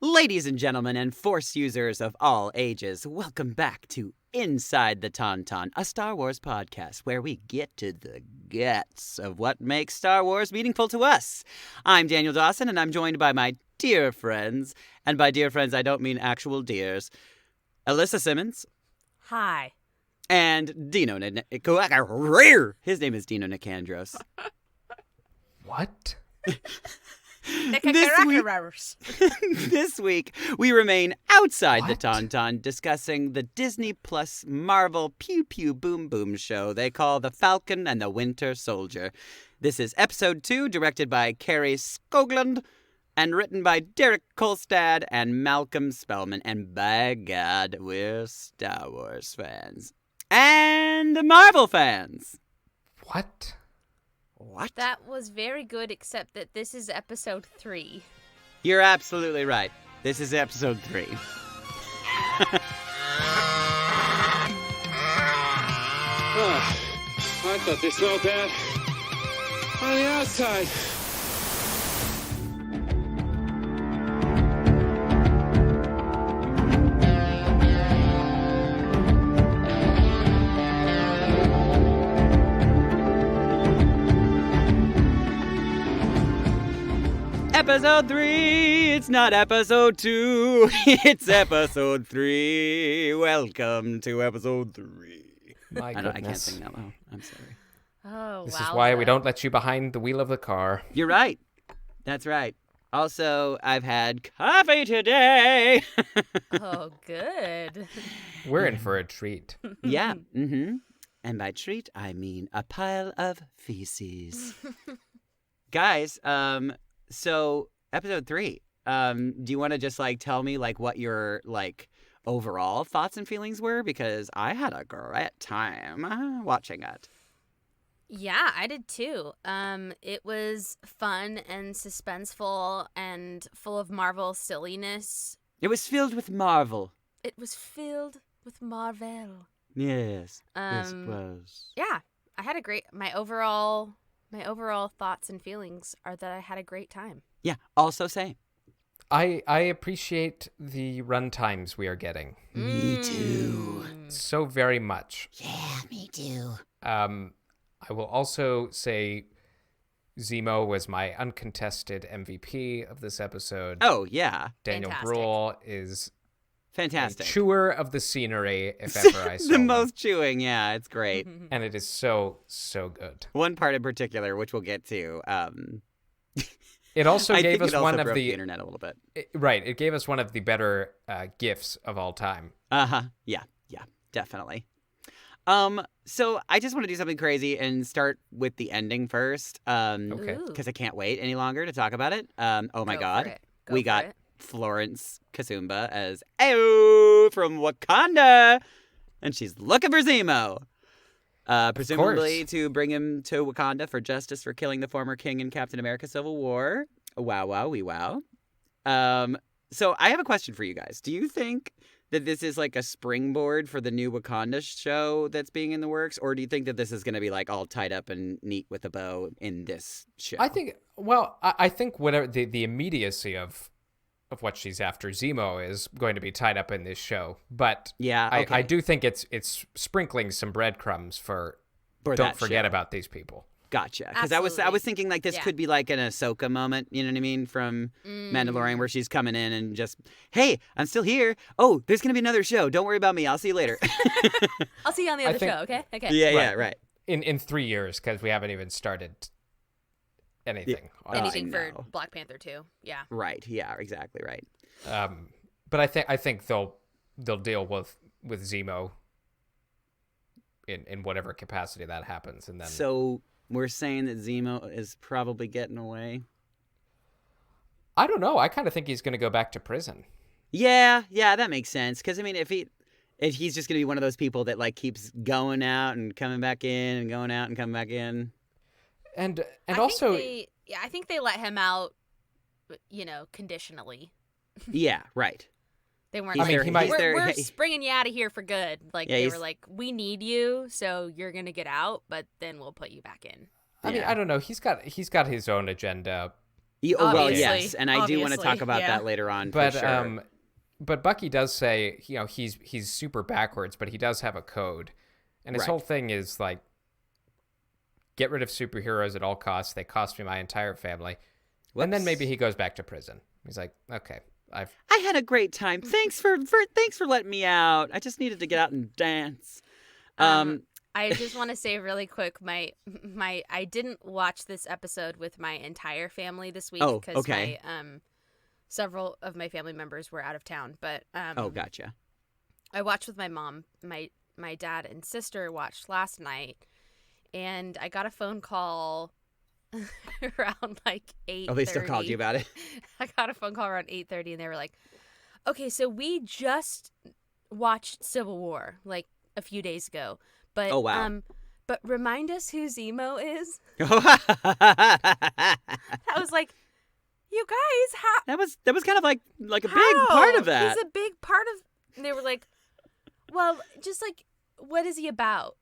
Ladies and gentlemen and Force users of all ages, welcome back to Inside the Tauntaun, a Star Wars podcast where we get to the guts of what makes Star Wars meaningful to us. I'm Daniel Dawson, and I'm joined by my dear friends, and by dear friends I don't mean actual dears, Alyssa Simmons. Hi. And Dino his name is Dino Nicandros. What? This week, we remain outside the Tauntaun discussing the Disney Plus Marvel Pew Pew Boom Boom show they call The Falcon and the Winter Soldier. This is episode 2, directed by Carrie Skoglund and written by Derek Kolstad and Malcolm Spellman. And by God, we're Star Wars fans. And Marvel fans. What? What? That was very good, except that this is episode 3. You're absolutely right. This is episode 3. I thought they smelled bad on the outside. Episode 3, it's not episode 2, it's episode 3. Welcome to episode 3. My I can't goodness. sing that well. I'm sorry. Oh, This wow. is why we don't let you behind the wheel of the car. You're right. That's right. Also, I've had coffee today. Oh, good. We're in for a treat. Yeah. Mm-hmm. And by treat, I mean a pile of feces. Guys, so episode 3, do you want to just tell me what your overall thoughts and feelings were? Because I had a great time watching it. Yeah, I did too. It was fun and suspenseful and full of Marvel silliness. It was filled with Marvel. It was filled with Marvel. Yes. Yes, it was. Yeah, I had a great. My overall thoughts and feelings are that I had a great time. Yeah. Also same. I appreciate the run times we are getting. Me too. So very much. Yeah, me too. I will also say Zemo was my uncontested MVP of this episode. Oh, yeah. Daniel Fantastic. Bruhl is Fantastic. a chewer of the scenery, if ever I saw The one. most chewing, yeah, it's great. And it is so, so good. One part in particular, which we'll get to. It also I gave think us it also one of broke the internet a little bit. right. It gave us one of the better gifts of all time. Yeah, definitely. So I just want to do something crazy and start with the ending first. Okay. Ooh. Because I can't wait any longer to talk about it. Oh my Go God, for it. Go we for got it. Florence Kasumba as Ayo from Wakanda, and she's looking for Zemo. Presumably to bring him to Wakanda for justice for killing the former king in Captain America Civil War. Wow, wee wow. So I have a question for you guys. Do you think that this is a springboard for the new Wakanda show that's being in the works? Or do you think that this is going to be all tied up and neat with a bow in this show? I think whatever the immediacy of what she's after, Zemo, is going to be tied up in this show. But Yeah, okay. I do think it's sprinkling some breadcrumbs for For don't that forget show. about these people. Gotcha. Because I was thinking this Yeah. could be an Ahsoka moment, you know what I mean, from Mandalorian, where she's coming in and just, hey, I'm still here. Oh, there's going to be another show. Don't worry about me. I'll see you later. I'll see you on the I other think- show, okay? Okay. Yeah, right. In 3 years, because we haven't even started anything. Anything I for know. Black Panther 2. Yeah. Right. Yeah, exactly right. But I think they'll deal with Zemo in whatever capacity that happens, and then So we're saying that Zemo is probably getting away. I don't know. I kind of think he's going to go back to prison. Yeah, that makes sense. Because, I mean, if he's just going to be one of those people that, keeps going out and coming back in and going out and coming back in. And I also, think they let him out, conditionally. Yeah, right. They weren't He's like, there- he might- we're he- bringing you out of here for good. Like, Yeah, they he's- were like, we need you, so you're going to get out, but then we'll put you back in. I mean, Yeah. I don't know. He's got his own agenda. Oh, well, Obviously. yes, and I do want to talk about that later on. But for sure. But Bucky does say, he's super backwards, but he does have a code, and his whole thing is like, get rid of superheroes at all costs. They cost me my entire family. Whoops. And then maybe he goes back to prison. He's like, okay, I had a great time. Thanks for letting me out. I just needed to get out and dance. I just want to say really quick, my I didn't watch this episode with my entire family this week because my several of my family members were out of town. But gotcha. I watched with my mom. My dad and sister watched last night, and I got a phone call around like 8:30. Oh, they still called you about it? I got a phone call around 8:30, and they were like, "Okay, so we just watched Civil War like a few days ago, but but remind us who Zemo is." I was like, "You guys, how?" That was kind of like a big part of that. He's a big part of. And they were like, "Well, just like, what is he about?"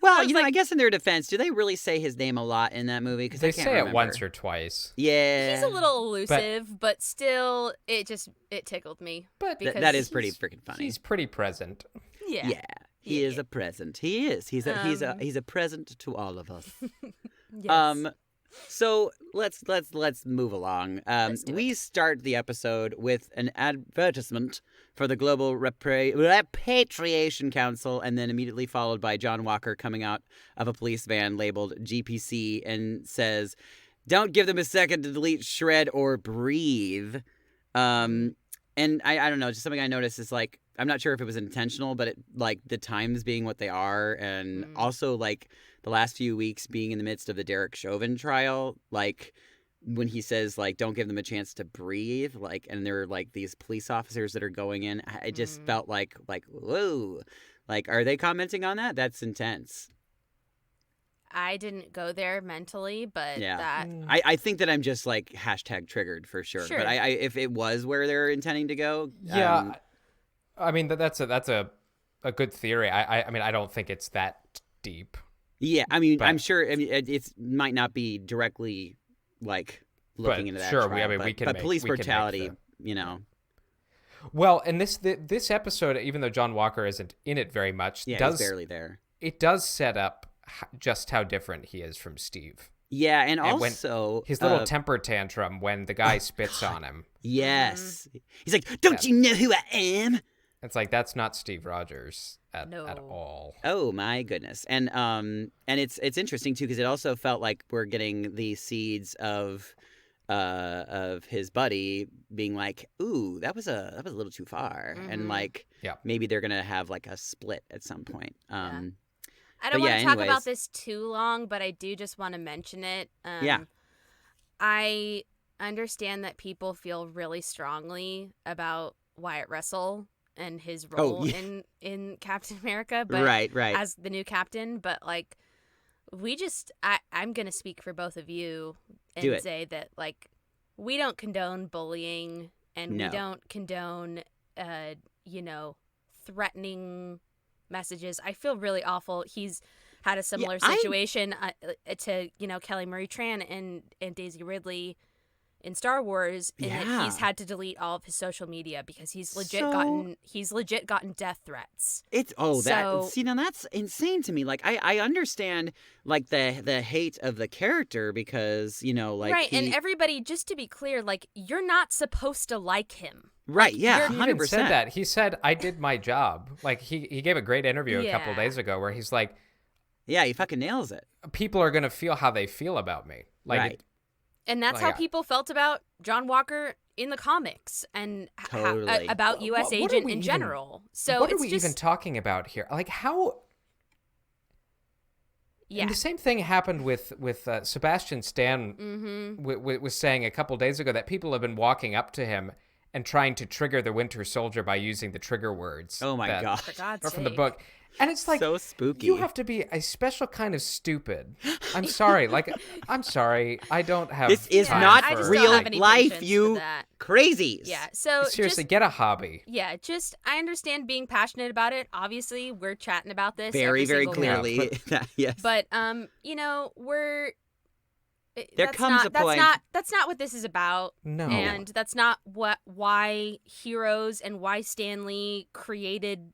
Well, I guess in their defense, do they really say his name a lot in that movie? Because they I can't say remember. it once or twice. Yeah, he's a little elusive, but still, it tickled me. But that is pretty freaking funny. He's pretty present. Yeah, he is a present. He is. He's a present to all of us. Yes. So let's move along. We start the episode with an advertisement for the Global Repatriation Council, and then immediately followed by John Walker coming out of a police van labeled GPC and says, "Don't give them a second to delete, shred, or breathe." And I don't know, just something I noticed is like, I'm not sure if it was intentional, but the times being what they are, and also like the last few weeks being in the midst of the Derek Chauvin trial, like when he says like, don't give them a chance to breathe, like, and there are like these police officers that are going in, I just felt like, whoa, like, are they commenting on that? That's intense. I didn't go there mentally, but that... I think that I'm just like hashtag triggered for sure. But I if it was where they're intending to go, I mean that's a good theory. I mean I don't think it's that deep. Yeah, I mean I'm sure. I mean it might not be directly like looking into that. Sure, trial, we can. But police brutality, Well, and this episode, even though John Walker isn't in it very much, he's barely there. It does set up just how different he is from Steve. Yeah, and also his little temper tantrum when the guy spits on him. Yes, he's like, "Don't you know who I am?" It's like that's not Steve Rogers at all. Oh my goodness, and it's interesting too because it also felt like we're getting the seeds of his buddy being like, "Ooh, that was a little too far," and like, maybe they're gonna have like a split at some point. I don't want to talk about this too long, but I do just want to mention it. I understand that people feel really strongly about Wyatt Russell and his role in Captain America, but right. as the new captain. But like, I'm gonna speak for both of you and say that like, we don't condone bullying and we don't condone, threatening messages. I feel really awful. He's had a similar situation to Kelly Marie Tran and Daisy Ridley in Star Wars, and that he's had to delete all of his social media because he's legit gotten death threats. Now that's insane to me. Like I understand like the hate of the character because and everybody, just to be clear, like, you're not supposed to like him. Right, yeah, 100%. He even said that. He said, "I did my job." Like, he gave a great interview a couple of days ago where he's like... Yeah, he fucking nails it. People are going to feel how they feel about me. Like, right. And that's how people felt about John Walker in the comics and about U.S. Agent in general. So what are we even talking about here? Like, how... Yeah. And the same thing happened with Sebastian Stan was saying a couple days ago that people have been walking up to him and trying to trigger the Winter Soldier by using the trigger words. Oh my God. For God's from the book. And it's like, so spooky. You have to be a special kind of stupid. I'm sorry. I'm sorry. I don't have... This is not real life, you crazies. Yeah, so seriously, get a hobby. Yeah, I understand being passionate about it. Obviously, we're chatting about this very, very clearly. Yes. But, There comes a point. That's not what this is about. No. And that's not why Heroes and why Stan Lee created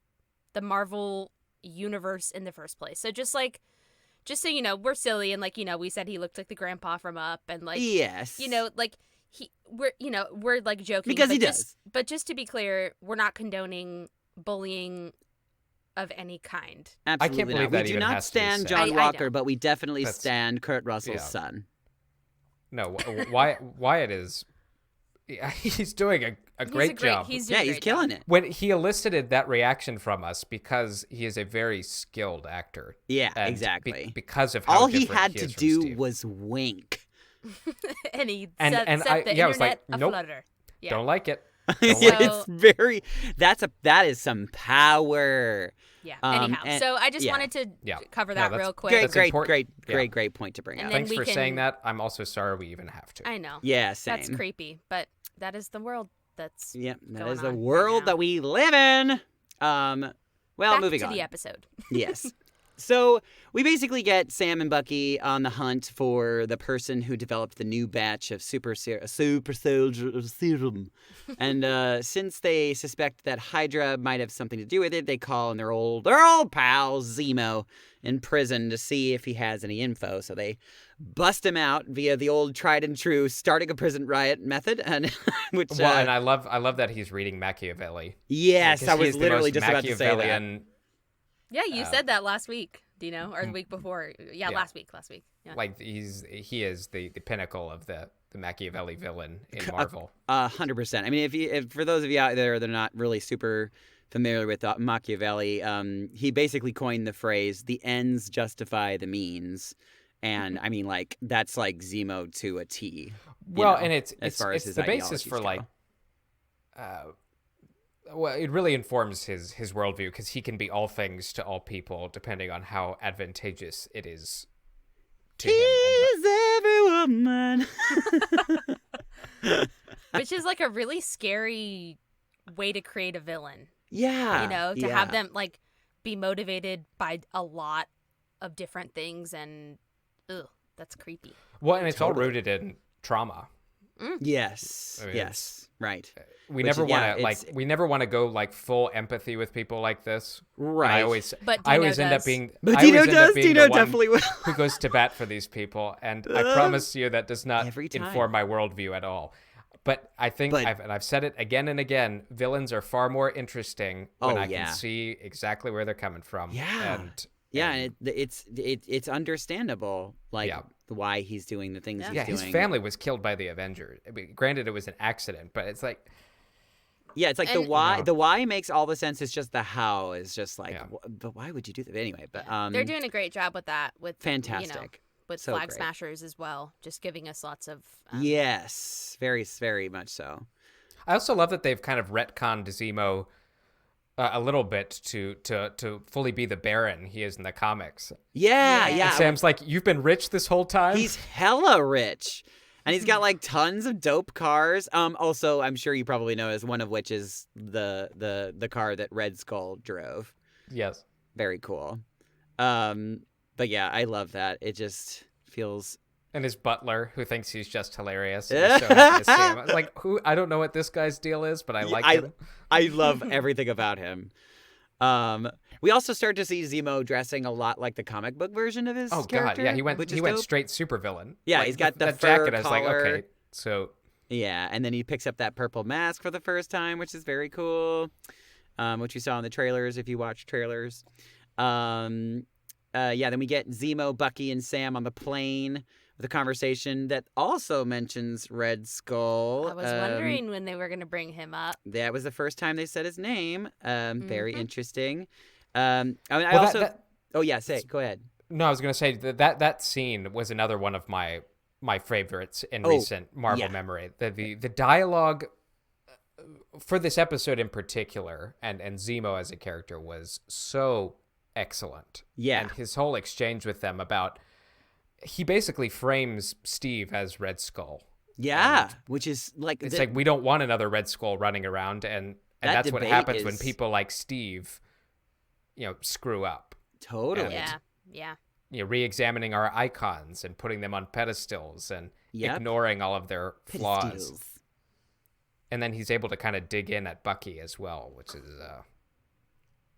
the Marvel universe in the first place. So just so you know, we're silly and we said he looked like the grandpa from Up and yes, we're joking because he does. But just to be clear, we're not condoning bullying of any kind. Absolutely I can't believe not. that We do even not has to be stand said. John I Walker, don't. but we definitely stand Kurt Russell's son. No, Wyatt is. He's doing a great job. He's killing it. When he elicited that reaction from us because he is a very skilled actor. Yeah, and exactly. Because of how all he different had he to is from do Steve. was wink. And he And set I the was like, internet nope, aflutter. Yeah. don't like it. It's very. That is some power. Yeah. Anyhow, so I just wanted to cover that real quick. Great point to bring And up. then Thanks for saying that. I'm also sorry we even have to. I know. Yeah, same. That's creepy, but that is the world that's that going is the on world right now. that we live in. Well, Back moving to on. the episode. Yes. So we basically get Sam and Bucky on the hunt for the person who developed the new batch of super soldier serum. And since they suspect that Hydra might have something to do with it, they call in their old pal Zemo in prison to see if he has any info. So they bust him out via the old tried and true starting a prison riot method, and which Well, and I love that he's reading Machiavelli. Yes, I was he's the literally most just about to say that. Machiavellian. Yeah, you said that last week, Dino, or the week before. Yeah, last week. Yeah. Like he is the pinnacle of the Machiavelli villain in Marvel. 100%. I mean, if for those of you out there that are not really super familiar with Machiavelli, he basically coined the phrase "the ends justify the means," and I mean, that's like Zemo to a T. Well, and it's his the basis for ideologies go. Well, it really informs his worldview because he can be all things to all people depending on how advantageous it is to him. He's every woman. Which is a really scary way to create a villain. Yeah. To have them be motivated by a lot of different things, and that's creepy. Well, and it's all rooted in trauma. Yes. I mean, yes. Right. We never want to go full empathy with people like this. Right. I always end up being. But I Dino always end does. up being Dino the one definitely will. who goes to bat for these people, and I promise you that does not Every time. inform my worldview at all. But I think, I've said it again and again, villains are far more interesting when I can see exactly where they're coming from. Yeah. And it's understandable, why he's doing the things he's doing. His family was killed by the Avengers. I mean, granted, it was an accident, but it's like... Yeah, it's like the why. The why makes all the sense. It's just the how is just but why would you do that anyway? But they're doing a great job with that. With fantastic. With so Flag great. Smashers as well, just giving us lots of. Yes, very, very much so. I also love that they've kind of retconned Zemo a little bit to fully be the Baron he is in the comics. Yeah. And Sam's like, you've been rich this whole time? He's hella rich. And he's got tons of dope cars. Also, I'm sure you probably know one of which is the car that Red Skull drove. Yes. Very cool. But yeah, I love that. It just feels. And his butler, who thinks he's just hilarious. And he's so happy to see him. I was who? I don't know what this guy's deal is, but I like him. I love everything about him. We also start to see Zemo dressing a lot like the comic book version of his character. God, yeah, he went dope. straight supervillain. Yeah, he's got the that fur jacket. I was like, collar. okay, so yeah, and then he picks up that purple mask for the first time, which is very cool. Which you saw in the trailers if you watch trailers. Then we get Zemo, Bucky, and Sam on the plane with a conversation that also mentions Red Skull. I was wondering when they were going to bring him up. That was the first time they said his name. Very interesting. Go ahead. No, I was going to say that scene was another one of my favorites in recent Marvel memory. The dialogue for this episode in particular, and Zemo as a character was so excellent. Yeah. And his whole exchange with them about, he basically frames Steve as Red Skull. Yeah, which is it's like we don't want another Red Skull running around, and that's what happens when people like Steve, screw up. Totally. Yeah. re-examining our icons and putting them on pedestals and ignoring all of their flaws. And then he's able to kind of dig in at Bucky as well, which is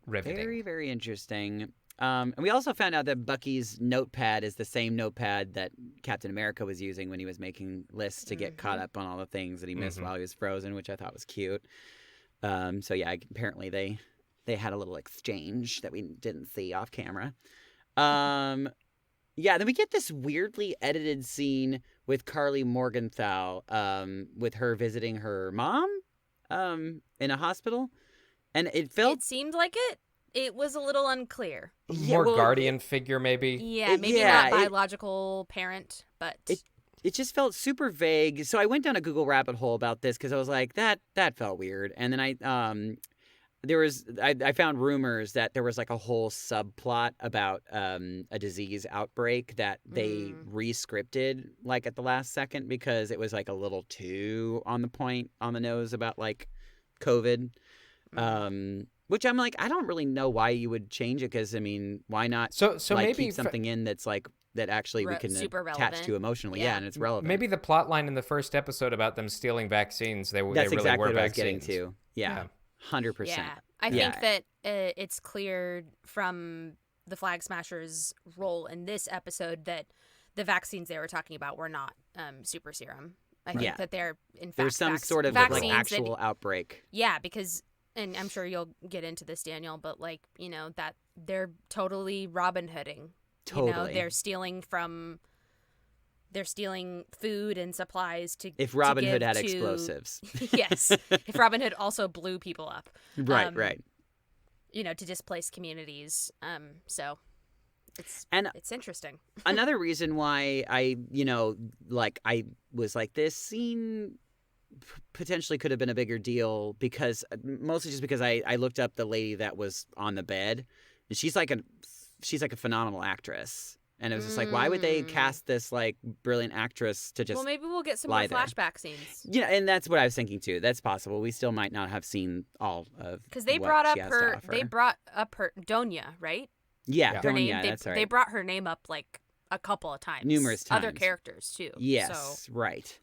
riveting. Very, very interesting. And we also found out that Bucky's notepad is the same notepad that Captain America was using when he was making lists to get caught up on all the things that he missed while he was frozen, which I thought was cute. So yeah, apparently they had a little exchange that we didn't see off camera. Yeah, then we get this weirdly edited scene with Carly Morgenthau, with her visiting her mom, in a hospital, and it seemed like it. It was a little unclear. More guardian figure, maybe. Yeah, maybe not biological parent, but it just felt super vague. So I went down a Google rabbit hole about this because I was like, that felt weird, and then I found rumors that there was like a whole subplot about a disease outbreak that they re-scripted like at the last second because it was like a little too on the nose about like COVID. Which I'm like, I don't really know why you would change it because I mean, why not? So like, maybe keep something in that's like that actually we can attach to emotionally, and it's relevant. Maybe the plot line in the first episode about them stealing vaccines, that's really exactly were what vaccines. I was getting to. Yeah. 100%. Yeah, I think that it's clear from the Flag Smashers' role in this episode that the vaccines they were talking about were not super serum. I think that they're in fact there's some sort of like actual outbreak. Yeah, because. And I'm sure you'll get into this, Daniel, but like, that they're totally Robin Hooding. Totally. They're stealing food and supplies to If Robin Hood had to, explosives. Yes. If Robin Hood also blew people up. Right. To displace communities. So it's interesting. Another reason why I was like, this scene potentially could have been a bigger deal because mostly just because I looked up the lady that was on the bed and she's like a phenomenal actress, and it was just like, why would they cast this like brilliant actress to just maybe we'll get some more flashback scenes. Yeah, and that's what I was thinking too. That's possible. We still might not have seen all of because they brought up her Donya, right? Yeah, her Donya, name. that's right. They brought her name up like a couple of times, numerous times, other characters too. Yes, right.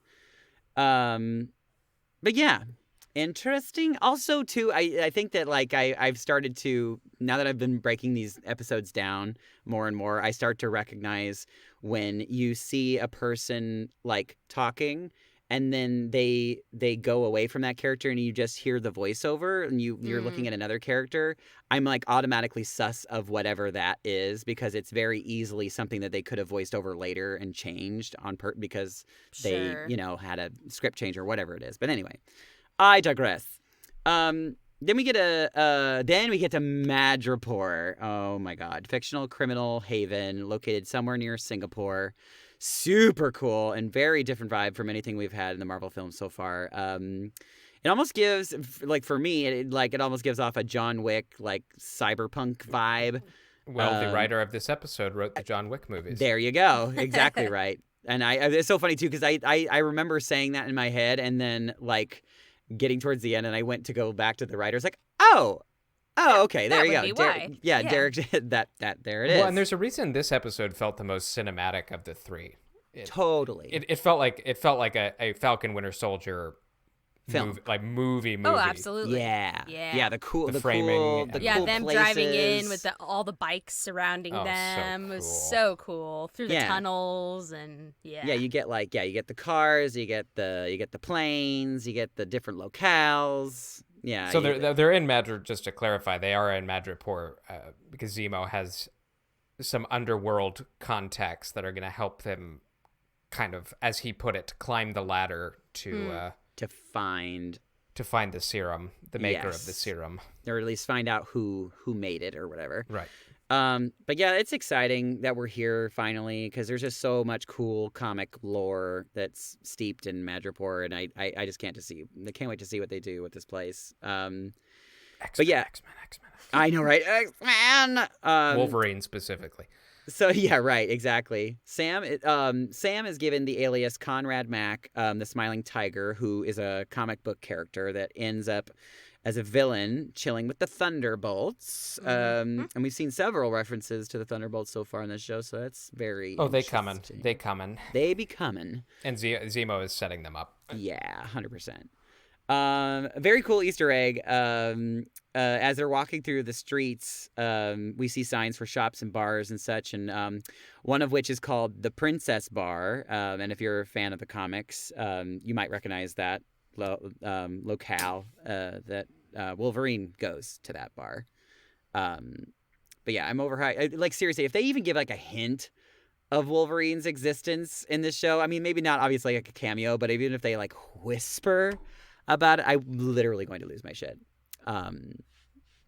But yeah, interesting. Also, too, I think that like I've started to, now that I've been breaking these episodes down more and more, I start to recognize when you see a person like talking and then they go away from that character and you just hear the voiceover and you're looking at another character, I'm like automatically sus of whatever that is because it's very easily something that they could have voiced over later and changed because they, had a script change or whatever it is. But anyway, I digress. Then we get to Madripoor. Oh my God. Fictional criminal haven located somewhere near Singapore. Super cool and very different vibe from anything we've had in the Marvel films so far. It almost gives, like for me, it almost gives off a John Wick, like cyberpunk vibe. Well, the writer of this episode wrote the John Wick movies. There you go. Exactly right. And it's so funny too because I remember saying that in my head and then like getting towards the end and I went to go back to the writer. It's like, oh, okay, there you go. Derek, that there it is. Well, and there's a reason this episode felt the most cinematic of the three. Totally. It felt like a Falcon Winter Soldier film, movie. Oh, absolutely. Yeah. The framing. Cool them places. driving in with all the bikes surrounding them. So cool. It was so cool through the tunnels and you get the cars, you get the planes, you get the different locales. Yeah. So they're in Madrid. Just to clarify, they are in Madripoor because Zemo has some underworld contacts that are going to help them, kind of, as he put it, climb the ladder to find the serum, the maker of the serum, or at least find out who made it or whatever. Right. But yeah, it's exciting that we're here finally because there's just so much cool comic lore that's steeped in Madripoor, and I just can't wait to see what they do with this place. X-Men. I know, right? X-Men. Wolverine specifically. So yeah, right, exactly. Sam is given the alias Conrad Mack, the Smiling Tiger, who is a comic book character that ends up as a villain chilling with the Thunderbolts. And we've seen several references to the Thunderbolts so far in this show, so that's very interesting. They coming. They be coming. And Zemo is setting them up. Yeah, 100%. Very cool Easter egg. As they're walking through the streets, we see signs for shops and bars and such, and one of which is called the Princess Bar. And if you're a fan of the comics, you might recognize that locale that Wolverine goes to that bar. But yeah, I'm overhyped. Like, seriously, if they even give like a hint of Wolverine's existence in this show, I mean, maybe not obviously like a cameo, but even if they like whisper about it, I'm literally going to lose my shit.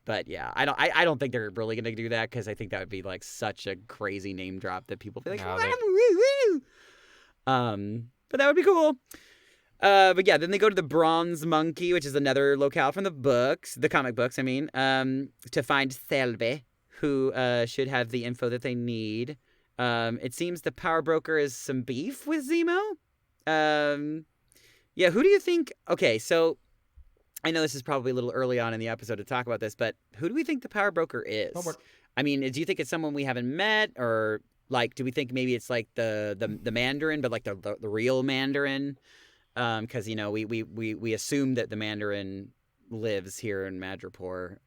But yeah, I don't think they're really going to do that, because I think that would be like such a crazy name drop that people be like, but that would be cool. But yeah, then they go to the Bronze Monkey, which is another locale from the comic books, I mean, to find Selby, who should have the info that they need. It seems the Power Broker is some beef with Zemo. Yeah, who do you think... Okay, so I know this is probably a little early on in the episode to talk about this, but who do we think the Power Broker is? I mean, do you think it's someone we haven't met, or like, do we think maybe it's like the Mandarin, but like the real Mandarin? Because we assume that the Mandarin lives here in Madripoor.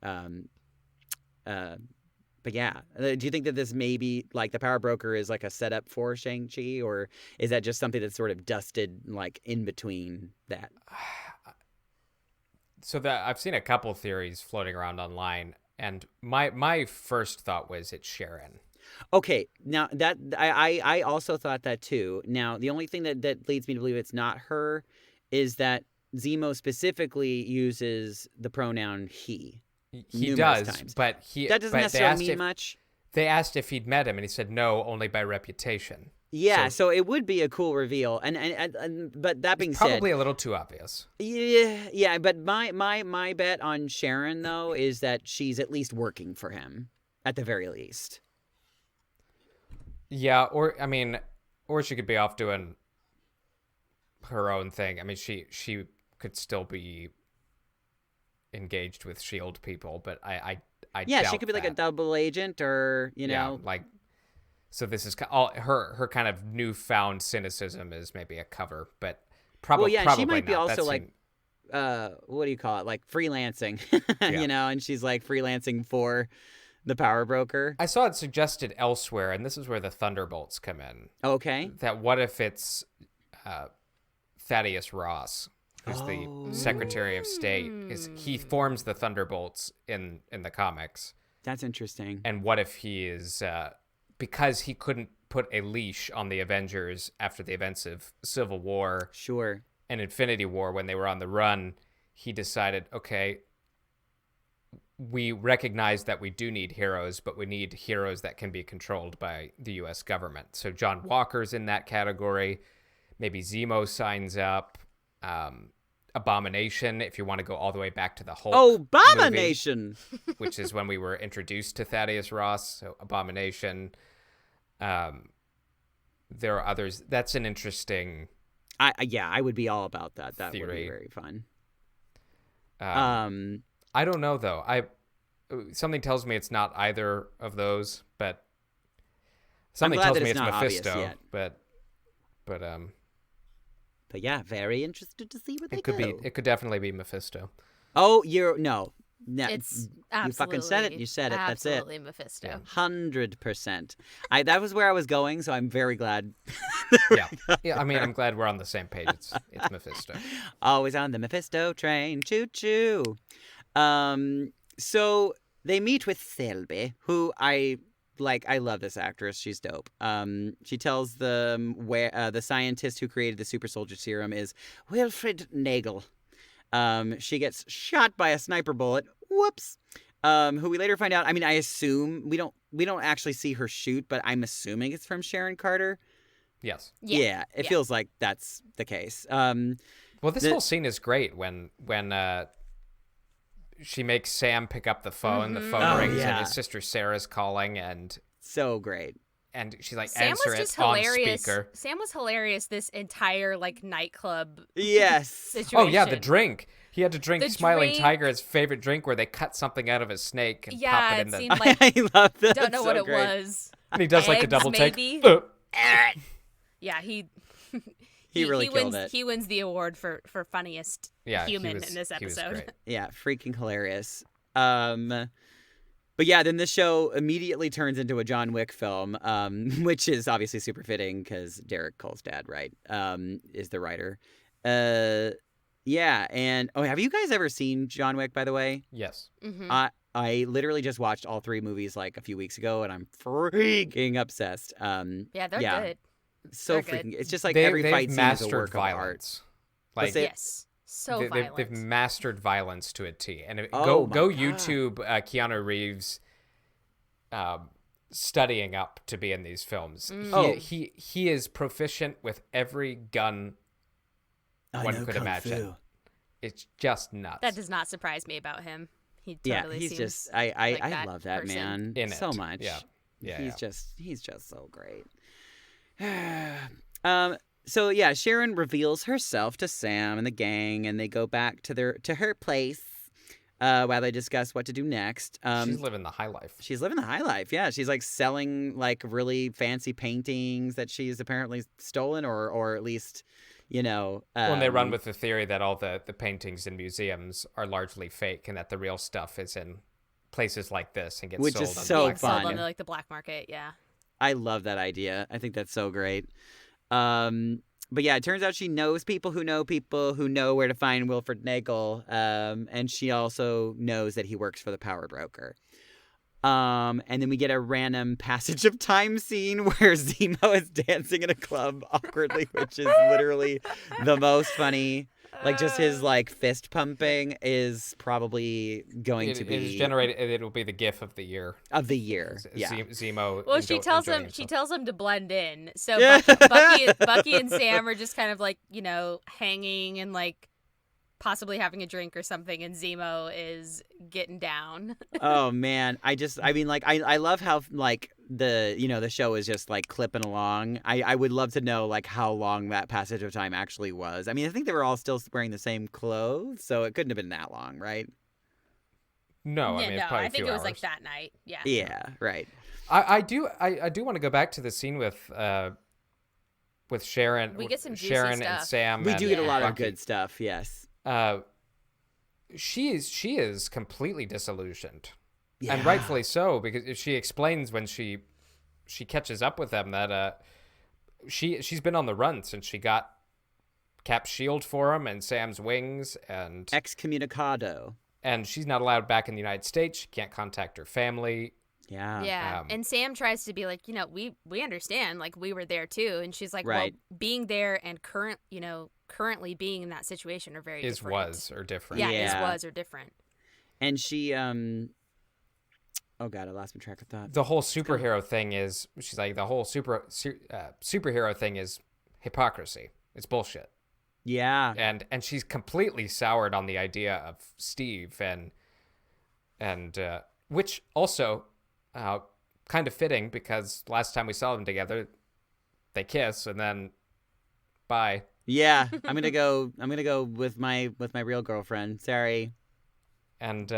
But yeah, do you think that this maybe like the Power Broker is like a setup for Shang-Chi, or is that just something that's sort of dusted like in between that? So that I've seen a couple theories floating around online, and my first thought was it's Sharon. Okay, now that I also thought that too. Now the only thing that leads me to believe it's not her is that Zemo specifically uses the pronoun he. He does, times. but that doesn't necessarily mean much. They asked if he'd met him, and he said no, only by reputation. Yeah, so it would be a cool reveal, and but that being said, probably a little too obvious. Yeah. But my bet on Sharon though is that she's at least working for him, at the very least. Yeah, or she could be off doing her own thing. I mean, she could still be engaged with S.H.I.E.L.D. people, but I doubt she could be like a double agent, or like. So this is all her kind of newfound cynicism is maybe a cover, but probably she might be not. Also like what do you call it, like freelancing, and she's like freelancing for the Power Broker. I saw it suggested elsewhere, and this is where the Thunderbolts come in. Okay. That what if it's Thaddeus Ross, who's the Secretary of State? He forms the Thunderbolts in the comics. That's interesting. And what if he is because he couldn't put a leash on the Avengers after the events of Civil War, sure, and Infinity War when they were on the run, he decided, okay, we recognize that we do need heroes, but we need heroes that can be controlled by the U.S. government. So John Walker's in that category. Maybe Zemo signs up. Abomination, if you want to go all the way back to the Hulk Abomination movie, which is when we were introduced to Thaddeus Ross. So Abomination. There are others. That's an interesting I would be all about that. That theory. Would be very fun. I don't know though. Something tells me it's not either of those, but something tells me it's Mephisto. But yeah, very interested to see what they do. It could definitely be Mephisto. Oh, no. It's you fucking said it. You said it. That's it. Absolutely Mephisto. 100%. That was where I was going, so I'm very glad. Yeah. I mean, I'm glad we're on the same page. It's Mephisto. Always on the Mephisto train. Choo choo. So they meet with Selby, who I love this actress. She's dope. She tells them where the scientist who created the super soldier serum is Wilfred Nagel. She gets shot by a sniper bullet. Whoops. Who we later find out. I mean, I assume we don't actually see her shoot, but I'm assuming it's from Sharon Carter. Yes. Yeah. It feels like that's the case. Well, this whole scene is great when she makes Sam pick up the phone. The phone rings and his sister Sarah's calling, and so great. and she's like, Sam answer was just it on hilarious. speaker. Sam was hilarious this entire like nightclub Yes. situation. Oh yeah, the drink. He had to drink The Smiling drink- Tiger's favorite drink where they cut something out of a snake and Yeah, pop it it in the... seemed like I love that. don't know It's what so it great. was. And he does like the Eggs, double maybe? take. Yeah, he He wins, killed it. He wins the award for funniest human in this he was episode. great. Yeah, freaking hilarious. But yeah, then the show immediately turns into a John Wick film, which is obviously super fitting because Derek Cole's dad, right, is the writer. Yeah, and have you guys ever seen John Wick, by the way? Yes. Mm-hmm. I literally just watched all 3 movies like a few weeks ago, and I'm freaking obsessed. Yeah, they're good. So They're freaking. good. It's just like They've every fight scene is a mastered work of art. violence. What's Like it? Yes, so they've violent. mastered violence to a T. And Oh go my God. YouTube Keanu Reeves studying up to be in these films. Oh. He is proficient with every gun one could imagine. It's just nuts. That does not surprise me about him. He Yeah, totally he's seems just like I that love that person. man In so it. much. Yeah, He's just so great. So yeah, Sharon reveals herself to Sam and the gang, and they go back to her place while they discuss what to do next. She's living the high life. She's living the high life. Yeah, she's like selling like really fancy paintings that she's apparently stolen, or at least, When they run with the theory that all the paintings in museums are largely fake and that the real stuff is in places like this and gets Which sold is on so the Being black fun. sold market. on the black market. Yeah. I love that idea. I think that's so great. But yeah, it turns out she knows people who know where to find Wilfred Nagel. And she also knows that he works for the power broker. And then we get a random passage of time scene where Zemo is dancing in a club awkwardly, which is literally the most funny. Like, just his like fist pumping is probably going to be It is generated. It'll be the GIF of the year. Yeah. Zemo. Well, she tells enjoying him. She himself. tells him to blend in. So Yeah. Bucky and Sam are just kind of like hanging and like possibly having a drink or something, and Zemo is getting down. Oh man, I love how like the show is just like clipping along. I would love to know like how long that passage of time actually was. I mean, I think they were all still wearing the same clothes, so it couldn't have been that long, right? No, I Yeah, mean it's no, probably I a think few it was hours. like that night. Yeah. Yeah, right. I do want to go back to the scene with Sharon. We get some juicy Sharon stuff. and Sam. We and do get a lot of Bucky. good stuff. Yes. She is completely disillusioned, Yeah. and rightfully so, because she explains when she catches up with them that she's been on the run since she got Cap's shield for him and Sam's wings, and Excommunicado. and she's not allowed back in the United States. She can't contact her family. Yeah. Yeah, and Sam tries to be like, we understand, like we were there too, and she's like, Right. well, being there and currently being in that situation are very Is different. was or different. Yeah, Yeah. was or different. And she oh god, I lost my track of thought. The whole superhero thing is, she's like, the whole superhero thing is hypocrisy. It's bullshit. Yeah. And she's completely soured on the idea of Steve and which also kind of fitting, because last time we saw them together, they kiss and then bye. Yeah. I'm gonna go with my real girlfriend. Sorry. And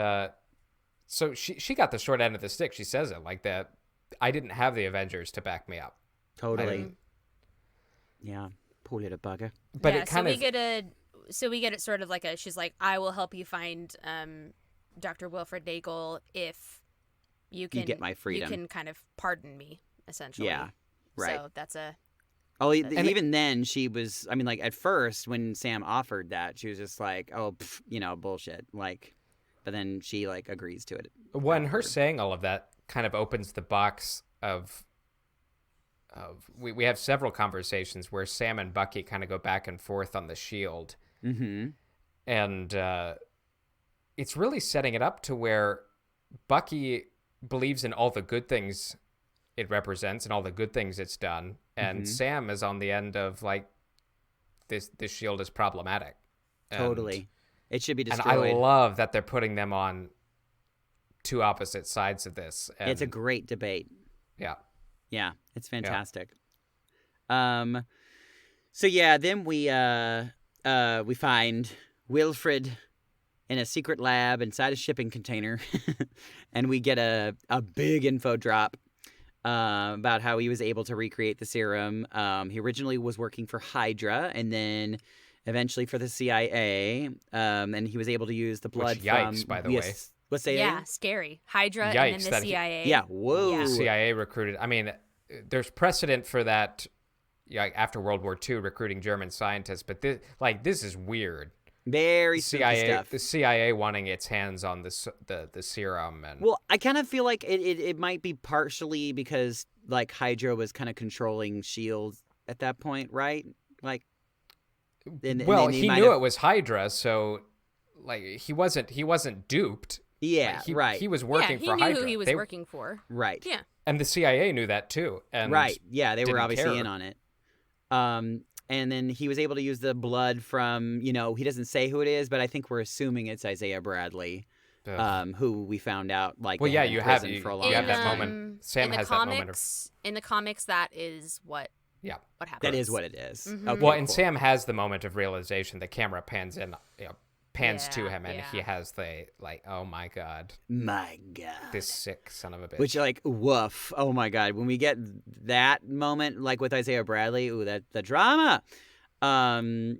so she got the short end of the stick. She says it like that. I didn't have the Avengers to back me up. Totally. Yeah. Poor little bugger. But yeah, it kind of we get it sort of like she's like, I will help you find Dr. Wilfred Nagel if you can get my freedom. You can kind of pardon me, essentially. Yeah. Right. So that's a Even then, she was. I mean, like at first, when Sam offered that, she was just like, "Oh, bullshit." Like, but then she like agrees to it. when her afterward. saying all of that kind of opens the box of we have several conversations where Sam and Bucky kind of go back and forth on the shield, Mm-hmm. and it's really setting it up to where Bucky believes in all the good things it represents and all the good things it's done, and Sam is on the end of like this shield is problematic. Totally. It should be And destroyed. I love that they're putting them on two opposite sides of this. And It's a great debate. yeah. Yeah, it's fantastic. Yeah. So yeah, then we find Wilfred in a secret lab inside a shipping container, and we get a big info drop about how he was able to recreate the serum. He originally was working for Hydra, and then eventually for the CIA, and he was able to use the blood yikes, by the way. What's that? Yeah, scary. Hydra Yikes, and then the CIA. Yeah, whoa. The CIA recruited. I mean, there's precedent for that. Yeah, after World War II, recruiting German scientists, but this is weird. Very spooky stuff. The CIA wanting its hands on the serum, and well, I kind of feel like it might be partially because like Hydra was kind of controlling Shield at that point, right? Like, he knew it was Hydra, so like he wasn't duped. Yeah, like, right. He was working for Hydra. He knew who he was working for. Right. Yeah. And the CIA knew that too. And right. Yeah, they were obviously care. in on it. And then he was able to use the blood from, he doesn't say who it is, but I think we're assuming it's Isaiah Bradley, who we found out like. Well, yeah, you have for a long you have time. that moment. Sam has that moment of. In the comics, that is what. Yeah. What happens? That is what it is. Mm-hmm. Okay, well, and cool. Sam has the moment of realization. The camera pans in, pans to him, and he has the oh my god, this sick son of a bitch. Which like woof, oh my god, when we get that moment like with Isaiah Bradley, the drama. But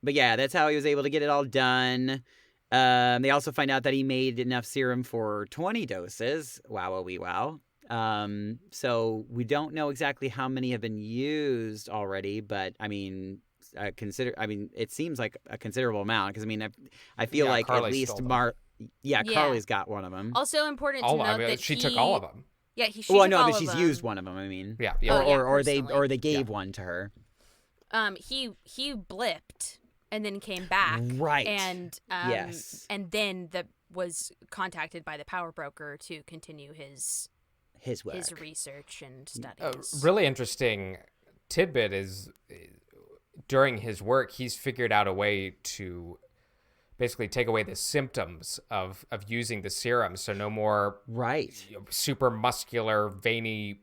yeah, that's how he was able to get it all done. They also find out that he made enough serum for 20 doses. Wow. So we don't know exactly how many have been used already, but I mean, it seems like a considerable amount because I feel like Carly at least yeah, Carly's got one of them. Also important to note that she took all of them. Yeah, she well, took no, all but of she's them. used one of them. I mean, yeah. Or they gave one to her. He blipped and then came back. Right. And yes. And then was contacted by the power broker to continue his work, his research and studies. A really interesting tidbit is during his work, he's figured out a way to basically take away the symptoms of using the serum. So no more super muscular, veiny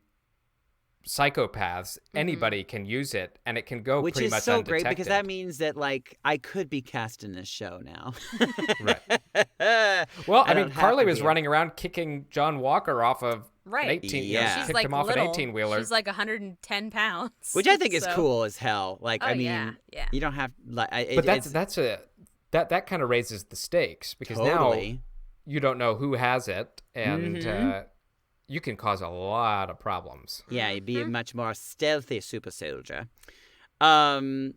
psychopaths. Anybody can use it, and it can go which pretty is much so undetected. great because that means that like I could be cast in this show now. Right. Well, I mean, Carly was running around kicking John Walker off of an 18. Yeah. She's kicked like him off little. an 18-wheeler. She's like 110 pounds. Which I think is cool as hell. Like, I mean, yeah. you don't have like. But that kind of raises the stakes because now you don't know who has it, and you can cause a lot of problems. Yeah, you'd be a much more stealthy super soldier. Meanwhile,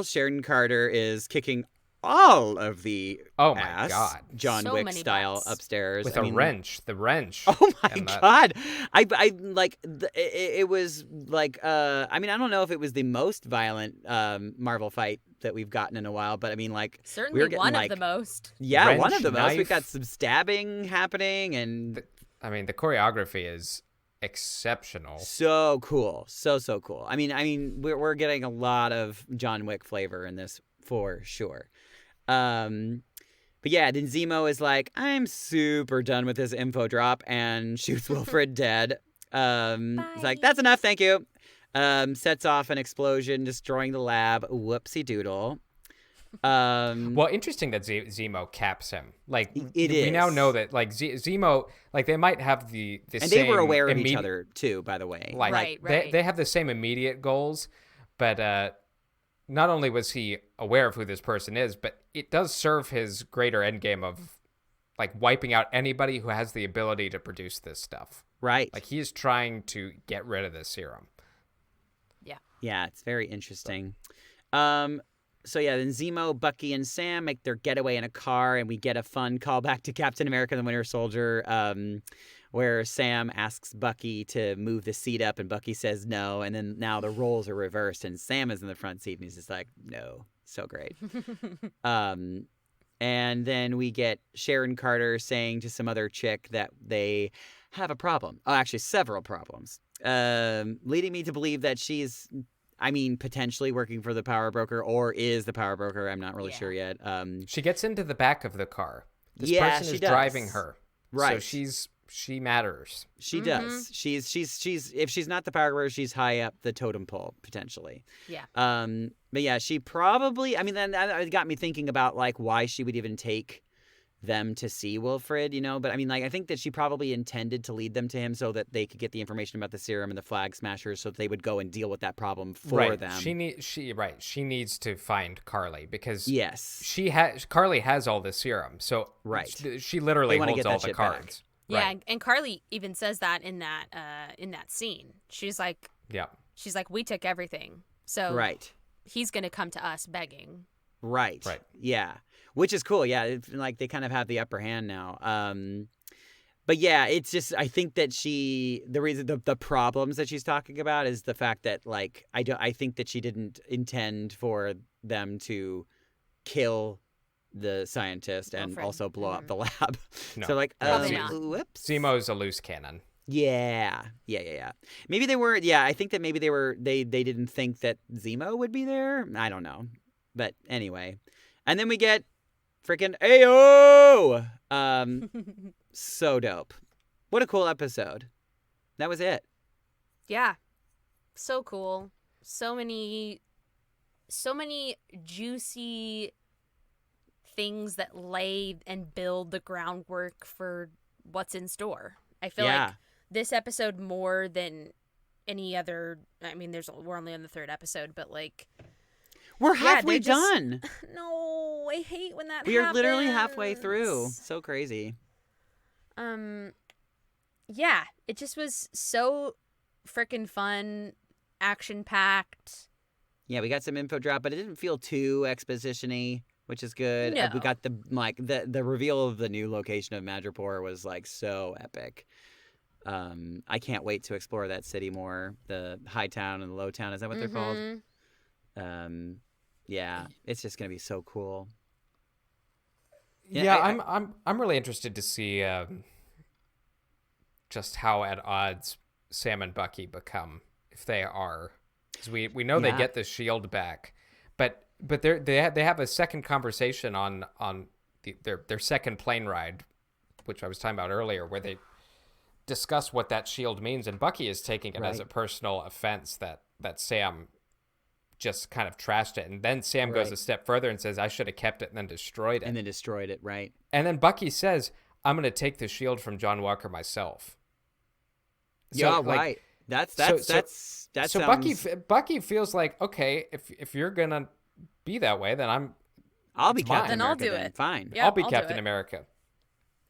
Sharon Carter is kicking all of the ass, God, John so Wick style butts. upstairs with a wrench. The wrench. Oh my god! I like it was like I mean I don't know if it was the most violent Marvel fight that we've gotten in a while, but I mean like certainly we're getting, one like, of the most. Yeah, wrench, one of the most. knife. We've got some stabbing happening and the choreography is exceptional. So cool, so cool. I mean we're getting a lot of John Wick flavor in this for sure. But yeah, then Zemo is like, I'm super done with this info drop and shoots Wilfred dead. He's like, that's enough, thank you. Sets off an explosion, destroying the lab. Whoopsie doodle. Well, interesting that Zemo caps him. Like we is. now know that like Zemo, like they might have the and same they were aware of each other too, by the way. Like right. They have the same immediate goals, but not only was he aware of who this person is, but it does serve his greater end game of like wiping out anybody who has the ability to produce this stuff. Right. Like he is trying to get rid of this serum. Yeah, it's very interesting. So yeah, then Zemo, Bucky, and Sam make their getaway in a car, and we get a fun callback to Captain America: The Winter Soldier, where Sam asks Bucky to move the seat up, and Bucky says no, and then now the roles are reversed, and Sam is in the front seat, and he's just like, no, so great. And then we get Sharon Carter saying to some other chick that they have a problem. Oh, actually, several problems. Leading me to believe that she's, potentially working for the power broker or is the power broker. I'm not really sure yet. She gets into the back of the car. This Yeah, person she is does. driving her. Right. So she matters. She does. She's if she's not the power wearer, she's high up the totem pole potentially. Yeah. But yeah, she probably. I mean, then that got me thinking about like why she would even take them to see Wilfred, you know. But I mean, like I think that she probably intended to lead them to him so that they could get the information about the serum and the Flag Smashers, so that they would go and deal with that problem for them. She needs to find Carly because Carly has all the serum, so she literally holds all the cards. Yeah, right. And Carly even says that in that scene. She's like, we took everything, so he's gonna come to us begging. Right. Yeah. Which is cool. Yeah. It's like they kind of have the upper hand now. But yeah, it's just, I think that the reason, the problems that she's talking about is the fact that like, I think that she didn't intend for them to kill the scientist and also blow up the lab. No. So like, whoops. Zemo's a loose cannon. Yeah. Maybe they weren't. Yeah. I think that maybe they didn't think that Zemo would be there. I don't know. But anyway, and then we get freaking Ayo! So dope. What a cool episode. That was it. Yeah. So cool. So many juicy things that lay and build the groundwork for what's in store. I feel like this episode more than any other, I mean, we're only on the 3rd episode, but like, we're halfway done. No, I hate when that happens. We are literally halfway through. So crazy. Yeah, it just was so freaking fun, action-packed. Yeah, we got some info drop, but it didn't feel too exposition-y, which is good. No. We got the reveal of the new location of Madripoor was like so epic. I can't wait to explore that city more. The high town and the low town, is that what they're called? Yeah, it's just gonna be so cool. Yeah, I'm really interested to see just how at odds Sam and Bucky become, if they are, because we know they get the shield back, but they have a second conversation on their second plane ride, which I was talking about earlier, where they discuss what that shield means, and Bucky is taking it as a personal offense that Sam just kind of trashed it, and then Sam goes a step further and says, I should have kept it and then destroyed it. Right. And then Bucky says, I'm going to take the shield from John Walker myself. So, right. So Bucky feels like, okay, if you're going to be that way, then I'll be Captain then America. I'll do it. Fine. Yep, I'll be Captain America.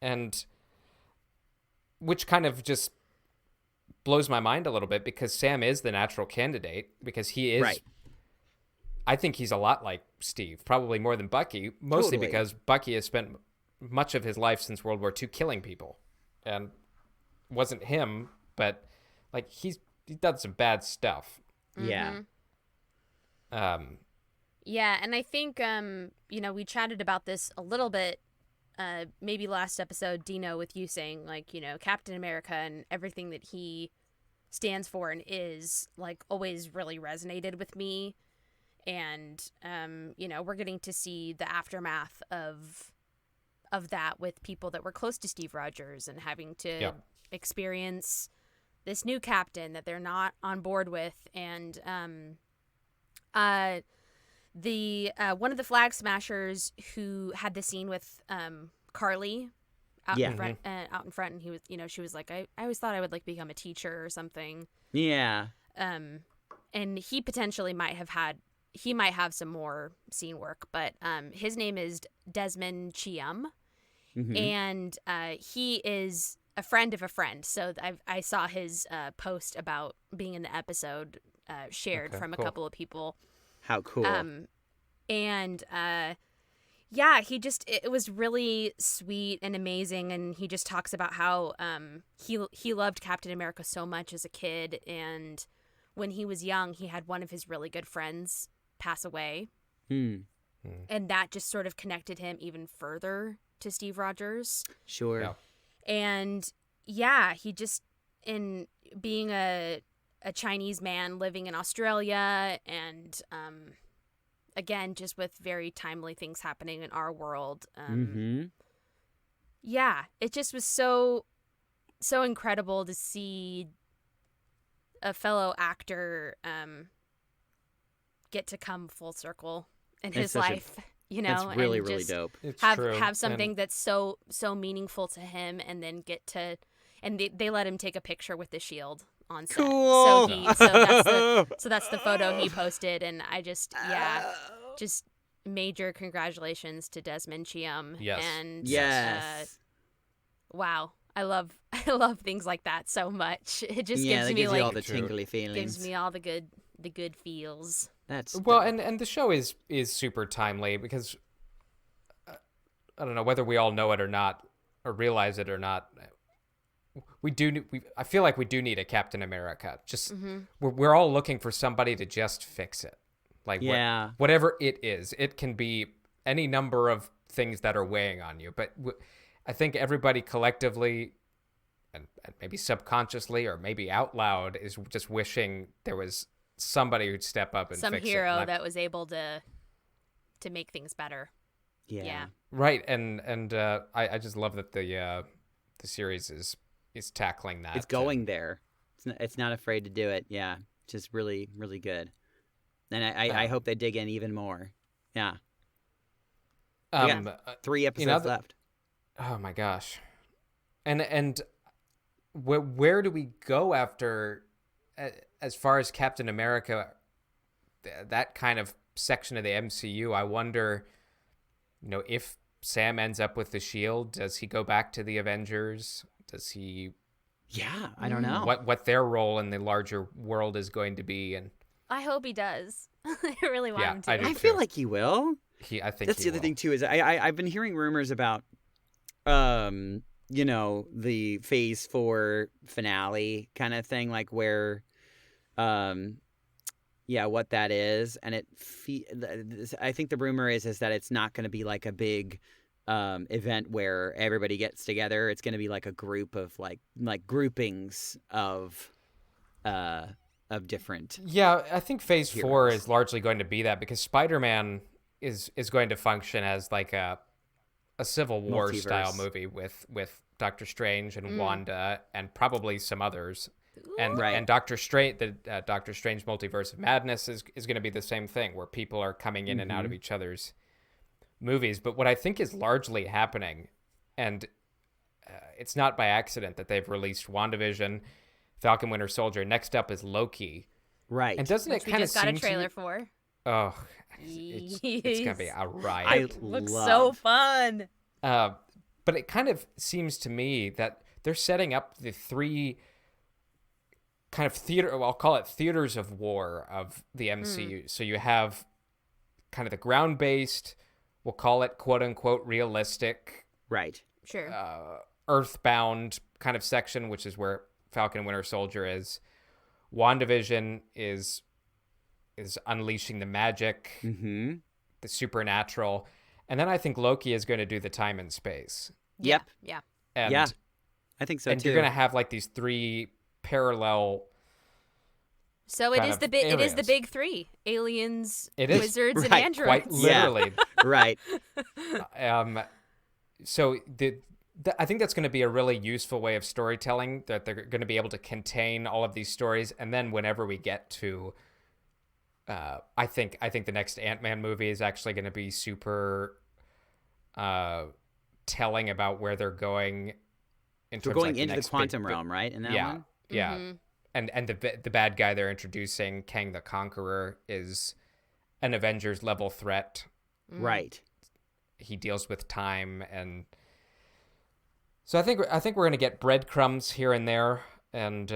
And which kind of just blows my mind a little bit, because Sam is the natural candidate, because he is. Right. I think he's a lot like Steve, probably more than Bucky, mostly because Bucky has spent much of his life since World War II killing people, and wasn't him, but like he's done some bad stuff. Yeah. Yeah, and I think we chatted about this a little bit, maybe last episode, Dino, with you saying like, Captain America and everything that he stands for and is like always really resonated with me. And, we're getting to see the aftermath of that with people that were close to Steve Rogers and having to experience this new captain that they're not on board with. And the one of the Flag Smashers who had the scene with Carly out in front, and he was, she was like, I always thought I would like become a teacher or something. Yeah. And he potentially might have some more scene work, but his name is Desmond Chiam, and he is a friend of a friend. So I saw his post about being in the episode shared from a couple of people. How cool. It was really sweet and amazing, and he just talks about how he loved Captain America so much as a kid, and when he was young, he had one of his really good friends pass away. And that just sort of connected him even further to Steve Rogers. Sure. Yeah. And he just, in being a Chinese man living in Australia, and again, just with very timely things happening in our world. It just was so so incredible to see a fellow actor get to come full circle in his life, you know, that's really, and really just dope. It's have true. something that's so meaningful to him, and then get to, and they let him take a picture with the shield on set. Cool. So that's the photo he posted, and I just just major congratulations to Desmond Chiam. Yes. And Yes. wow, I love things like that so much. It just Yeah, gives that me gives you all like the tingly feelings. gives me all the good feels. That's Well, dope. and the show is super timely because I don't know whether we all know it or not, or realize it or not. I feel like we do need a Captain America. Just we're all looking for somebody to just fix it. Like whatever it is, it can be any number of things that are weighing on you. But I think everybody collectively, and maybe subconsciously or maybe out loud, is just wishing there was somebody who'd step up and Some fix hero it. that was able to make things better. Yeah. Right, and I just love that the series is tackling that. It's going there. It's not afraid to do it. Yeah, just really, really good. And I hope they dig in even more. Yeah. We got 3 episodes left. Oh my gosh, and where do we go after, as far as Captain America, that kind of section of the MCU? I wonder, if Sam ends up with the shield, does he go back to the Avengers? Does he? Yeah, I don't know what their role in the larger world is going to be, and I hope he does. I really want him to. I do I feel like he will. I think that's the other thing too. Is I've been hearing rumors about, the Phase 4 finale kind of thing, like where, what that is, and I think the rumor is that it's not going to be like a big event where everybody gets together. It's going to be like a group of like groupings of different. Yeah, I think Phase heroes. 4 is largely going to be that, because Spider-Man is going to function as like a Civil War Multiverse style movie with Doctor Strange and Wanda and probably some others. And Doctor Strange, the Doctor Strange Multiverse of Madness is going to be the same thing, where people are coming in and out of each other's movies. But what I think is largely happening, and it's not by accident that they've released WandaVision, Falcon Winter Soldier. Next up is Loki. Right. And doesn't Which it kind of we just got a trailer for? Oh, it's gonna be a riot. I looks love. so fun. But it kind of seems to me that they're setting up the 3 kind of theater, well, I'll call it theaters of war of the MCU. So you have kind of the ground-based, we'll call it quote-unquote realistic, Right. Sure. earthbound kind of section, which is where Falcon Winter Soldier is. WandaVision is unleashing the magic, the supernatural. And then I think Loki is going to do the time and space. Yep. Yeah. And, Yeah. I think so and too. you're going to have like these 3 parallel. So it kind is of it is the areas. big 3: aliens, It is. wizards, and Right, androids. Quite literally. Right. So I think that's going to be a really useful way of storytelling, that they're going to be able to contain all of these stories. And then whenever we get to, I think the next Ant-Man movie is actually going to be super telling about where they're going. We're going into the quantum realm, right? In that one? Yeah. And the bad guy they're introducing, Kang the Conqueror, is an Avengers level threat. Right. He deals with time, and so I think we're going to get breadcrumbs here and there, and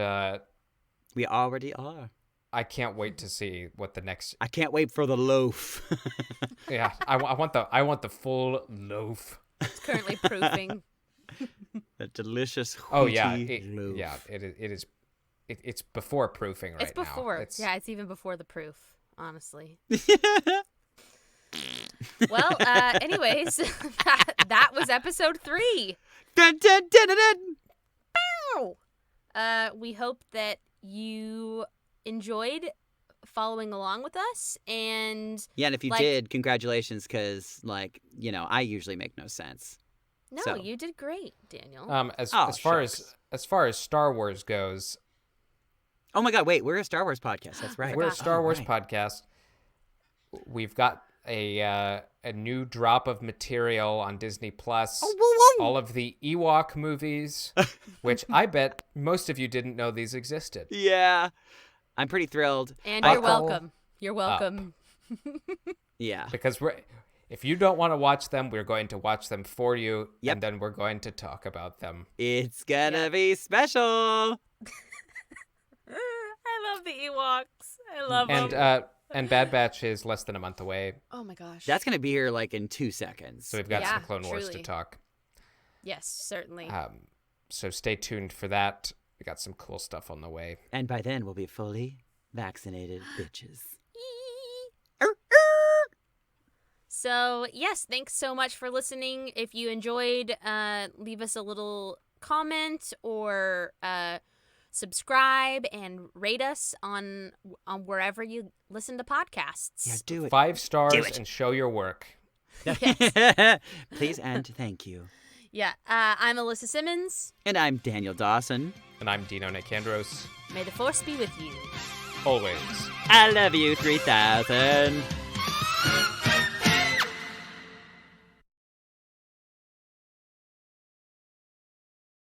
We already are. I can't wait to see what the next. I can't wait for the loaf. Yeah, I want the full loaf. It's currently proofing. The delicious Oh yeah, loaf. it's before proofing right It's before. now. It's even before the proof, honestly. Well, anyways, that was episode 3. Dun, dun, dun, dun, dun. We hope that you enjoyed following along with us, and Yeah, and if you like- did, congratulations, because, I usually make no sense. No, So. you did great, Daniel. As far as Star Wars goes. Oh my God! Wait, we're a Star Wars podcast. That's right. We're a Star Wars podcast. We've got a new drop of material on Disney Plus. All of the Ewok movies, which I bet most of you didn't know these existed. Yeah, I'm pretty thrilled. And you're welcome. You're welcome. Yeah, because if you don't want to watch them, we're going to watch them for you, Yep. and then we're going to talk about them. It's gonna be special. I love the Ewoks. I love them. And Bad Batch is less than a month away. Oh my gosh. That's gonna be here like in 2 seconds. So we've got some Clone Wars to talk. Yes, certainly. So stay tuned for that. We got some cool stuff on the way. And by then, we'll be fully vaccinated bitches. So, yes, thanks so much for listening. If you enjoyed, leave us a little comment or subscribe and rate us on wherever you listen to podcasts. Yeah, do it. 5 stars and show your work. Yes. Please and thank you. Yeah, I'm Alyssa Simmons. And I'm Daniel Dawson. And I'm Dino Nicandros. May the Force be with you. Always. I love you 3000.